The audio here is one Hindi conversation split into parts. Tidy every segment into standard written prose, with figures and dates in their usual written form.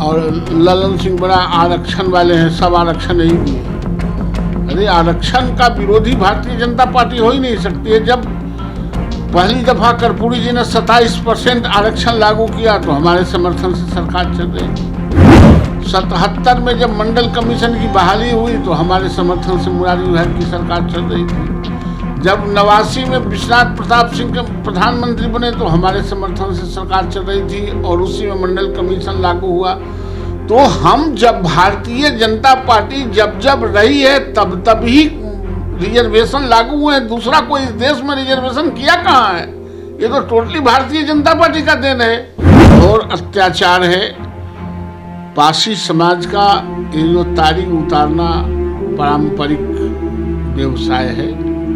और ललन सिंह बड़ा आरक्षण वाले हैं, सब आरक्षण नहीं दिए। अरे आरक्षण का विरोधी भारतीय जनता पार्टी हो ही नहीं सकती है। जब पहली दफा कर्पूरी जी ने 27% आरक्षण लागू किया तो हमारे समर्थन से सरकार चल रही थी। 77 में जब मंडल कमीशन की बहाली हुई तो हमारे समर्थन से मुरारी विहार की सरकार चल रही थी। जब 89 में विश्वनाथ प्रताप सिंह के प्रधानमंत्री बने तो हमारे समर्थन से सरकार चल रही थी और उसी में मंडल कमीशन लागू हुआ। तो हम जब भारतीय जनता पार्टी जब रही है तब ही रिजर्वेशन लागू हुए हैं। दूसरा कोई इस देश में रिजर्वेशन किया कहाँ है? ये तो टोटली भारतीय जनता पार्टी का देन है। और अत्याचार है। पासी समाज का ये जो तारी उतारना पारंपरिक व्यवसाय है,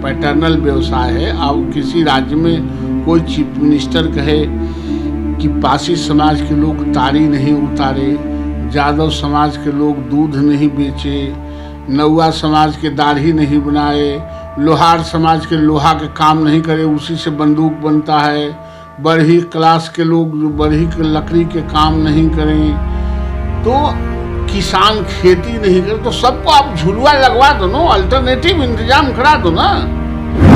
पैटर्नल व्यवसाय है। अब किसी राज्य में कोई चीफ मिनिस्टर कहे कि पासी समाज के लोग तारी नहीं उतारे, यादव समाज के लोग दूध नहीं बेचे, नौआ समाज के दाढ़ी नहीं बनाए, लोहार समाज के लोहा के काम नहीं करे, उसी से बंदूक बनता है, बरही क्लास के लोग जो बरही के लकड़ी के काम नहीं करें, तो किसान खेती नहीं करे, तो सबको आप झुलवा लगवा दो ना, अल्टरनेटिव इंतजाम करा दो ना।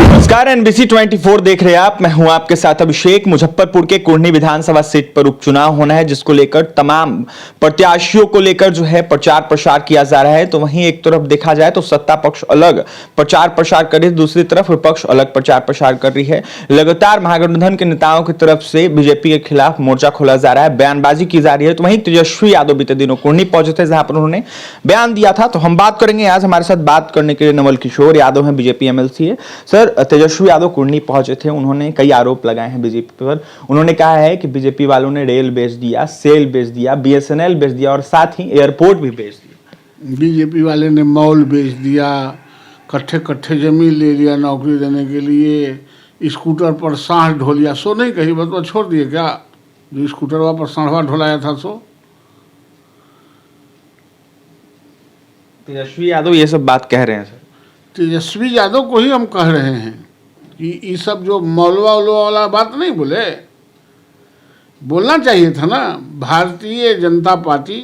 नमस्कार, NBC 24 देख रहे हैं आप। मैं हूं आपके साथ अभिषेक। मुजफ्फरपुर के कुढ़नी विधानसभा सीट पर उपचुनाव होना है, जिसको लेकर तमाम प्रत्याशियों को लेकर जो है प्रचार प्रसार किया जा रहा है। तो वहीं एक तरफ देखा जाए तो सत्ता पक्ष अलग प्रचार प्रसार कर रही है, दूसरी तरफ विपक्ष अलग प्रचार प्रसार कर रही है। लगातार महागठबंधन के नेताओं की तरफ से बीजेपी के खिलाफ मोर्चा खोला जा रहा है, बयानबाजी की जा रही है। तो वहीं तेजस्वी यादव बीते दिनों कुढ़नी पहुंचे थे, जहां पर उन्होंने बयान दिया था। तो हम बात करेंगे आज हमारे साथ बात करने के लिए नवल किशोर यादव हैं, बीजेपी MLC है। सर, तेजस्वी यादव कुढ़नी पहुंचे थे, उन्होंने कई आरोप लगाए हैं बीजेपी पर। उन्होंने कहा है कि बीजेपी वालों ने रेल बेच दिया, सेल बेच दिया, BSNL बेच दिया और साथ ही एयरपोर्ट भी बेच दिया। बीजेपी वाले ने मॉल बेच दिया, कट्ठे जमीन ले लिया नौकरी देने के लिए, स्कूटर पर सांड ढो लिया। सो नहीं कही बस छोड़ दिए क्या? जो स्कूटर पर सांडवा ढोलाया था सो। तेजस्वी यादव ये सब बात कह रहे हैं। सर, तेजस्वी यादव को ही हम कह रहे हैं कि ये सब जो मौलवा उलवा वाला बात नहीं बोले, बोलना चाहिए था ना। भारतीय जनता पार्टी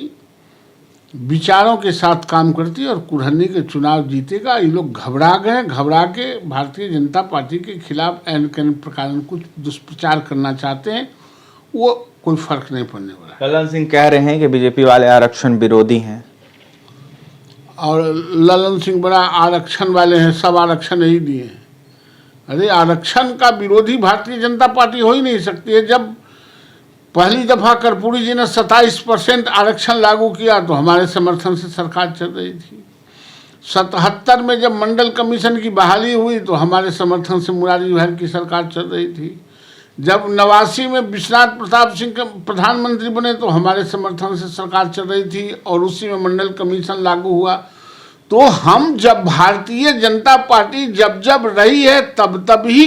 विचारों के साथ काम करती है और कुढ़नी के चुनाव जीतेगा। ये लोग घबरा गए, घबरा के भारतीय जनता पार्टी के खिलाफ एन प्रकार कुछ दुष्प्रचार करना चाहते हैं, वो कोई फर्क नहीं पड़ने वाला। ललन सिंह कह रहे हैं कि बीजेपी वाले आरक्षण विरोधी हैं और ललन सिंह बड़ा आरक्षण वाले हैं, सब आरक्षण नहीं दिए हैं। अरे आरक्षण का विरोधी भारतीय जनता पार्टी हो ही नहीं सकती है। जब पहली दफा कर्पूरी जी ने 27% आरक्षण लागू किया तो हमारे समर्थन से सरकार चल रही थी। 77 में जब मंडल कमीशन की बहाली हुई तो हमारे समर्थन से मुरारी विहार की सरकार चल रही थी। जब 89 में विश्वनाथ प्रताप सिंह के प्रधानमंत्री बने तो हमारे समर्थन से सरकार चल रही थी और उसी में मंडल कमीशन लागू हुआ। तो हम जब भारतीय जनता पार्टी जब रही है तब ही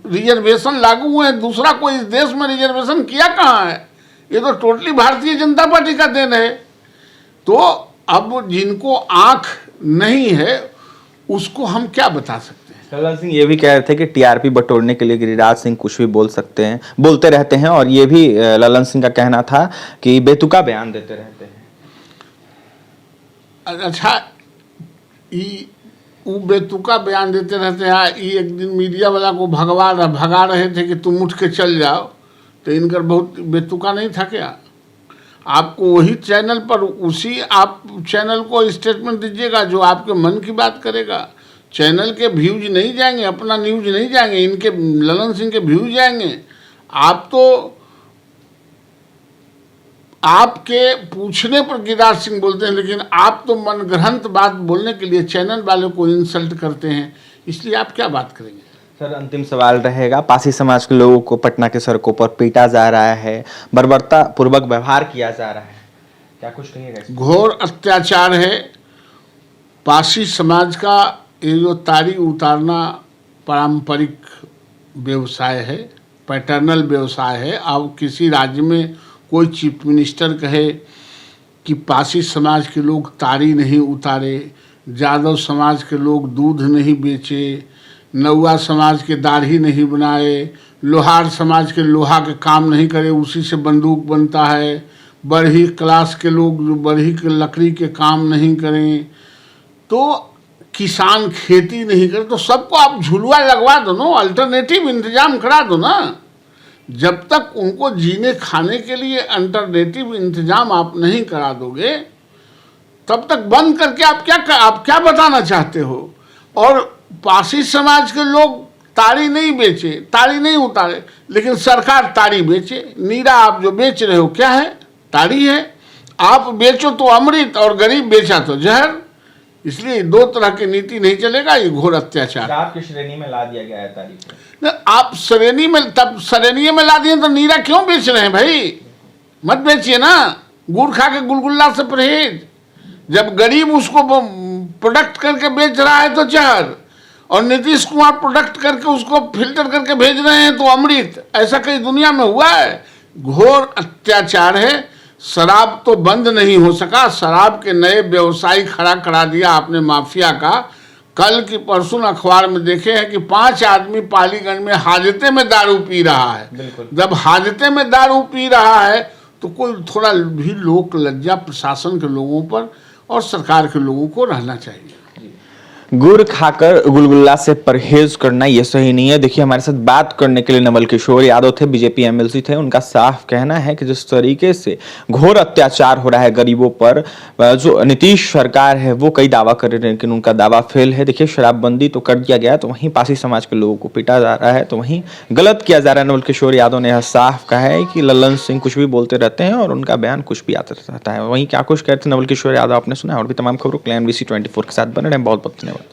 रिजर्वेशन लागू हुए हैं। दूसरा कोई इस देश में रिजर्वेशन किया कहाँ है? ये तो टोटली भारतीय जनता पार्टी का देन है। तो अब जिनको आंख नहीं है उसको हम क्या बता सकते हैं? ललन सिंह ये भी कह रहे थे कि TRP बटोरने के लिए गिरिराज सिंह कुछ भी बोलते रहते हैं, और ये भी ललन सिंह का कहना था कि बेतुका बयान देते रहते हैं। अच्छा, वो बेतुका बयान देते रहते हैं। एक दिन मीडिया वाला को भगा रहे थे कि तुम उठ के चल जाओ, तो इनका बहुत बेतुका नहीं था क्या? आपको वही चैनल पर उसी आप चैनल को स्टेटमेंट दीजिएगा जो आपके मन की बात करेगा। चैनल के व्यूज नहीं जाएंगे, अपना न्यूज नहीं जाएंगे, इनके ललन सिंह के व्यूज जाएंगे। आप तो आपके पूछने पर गिरिराज सिंह बोलते हैं, लेकिन आप तो मनगढ़ंत बात बोलने के लिए चैनल वालों को इंसल्ट करते हैं, इसलिए आप क्या बात करेंगे? सर, अंतिम सवाल रहेगा। पासी समाज के लोगों को पटना के सड़कों पर पीटा जा रहा है, बर्बरता पूर्वक व्यवहार किया जा रहा है, क्या कुछ कहिएगा? घोर अत्याचार है। पासी समाज का ये जो तारी उतारना पारंपरिक व्यवसाय है, पैटर्नल व्यवसाय है। अब किसी राज्य में कोई चीफ मिनिस्टर कहे कि पासी समाज के लोग तारी नहीं उतारे, यादव समाज के लोग दूध नहीं बेचे, नौआ समाज के दाढ़ी नहीं बनाए, लोहार समाज के लोहा के काम नहीं करे, उसी से बंदूक बनता है, बढ़ी क्लास के लोग जो बढ़ी के लकड़ी के काम नहीं करें, तो किसान खेती नहीं करे, तो सबको आप झुलुआ लगवा दो ना, अल्टरनेटिव इंतजाम करा दो ना। जब तक उनको जीने खाने के लिए अल्टरनेटिव इंतजाम आप नहीं करा दोगे, तब तक बंद करके आप क्या बताना चाहते हो। और पासी समाज के लोग ताड़ी नहीं बेचे, ताड़ी नहीं उतारे, लेकिन सरकार ताड़ी बेचे। नीरा आप जो बेच रहे हो क्या है? ताड़ी है। आप बेचो तो अमृत और गरीब बेचा तो जहर। इसलिए दो तरह की नीति नहीं चलेगा, ये घोर अत्याचार। आपकी श्रेणी में ला दिया गया है ताड़ी को। आप श्रेणी में, तब श्रेणी में ला दिए तो नीरा क्यों बेच रहे हैं भाई? मत बेचिए ना। गुड़ खा के गुलगुल्ला से परहेज। जब गरीब उसको प्रोडक्ट करके बेच रहा है तो जहर, और नीतीश कुमार प्रोडक्ट करके उसको फिल्टर करके भेज रहे हैं तो अमृत। ऐसा कहीं दुनिया में हुआ है? घोर अत्याचार है। शराब तो बंद नहीं हो सका, शराब के नए व्यवसायी खड़ा करा दिया आपने, माफिया का। कल की परसों अखबार में देखे हैं कि 5 आदमी पालीगंज में हाजते में दारू पी रहा है। जब हाजते में दारू पी रहा है तो कोई थोड़ा भी लोक लज्जा प्रशासन के लोगों पर और सरकार के लोगों को रहना चाहिए। गुड़ खाकर गुलगुल्ला से परहेज करना ये सही नहीं है। देखिए, हमारे साथ बात करने के लिए नवल किशोर यादव थे, बीजेपी एमएलसी थे। उनका साफ कहना है कि जिस तरीके से घोर अत्याचार हो रहा है गरीबों पर, जो नीतीश सरकार है वो कई दावा कर रहे हैं, लेकिन उनका दावा फेल है। देखिए, शराबबंदी तो कर दिया गया, तो वहीं पासी समाज के लोगों को पीटा जा रहा है, तो वहीं गलत किया जा रहा है। नवल किशोर यादव ने यह साफ कहा है कि लल्लन सिंह कुछ भी बोलते रहते हैं और उनका बयान कुछ भी आता रहता है। वहीं क्या कुछ कहते हैं नवल किशोर यादव आपने सुना। और भी तमाम खबरों के लिए NBC 24 के साथ बने रहें। बहुत बहुत धन्यवाद।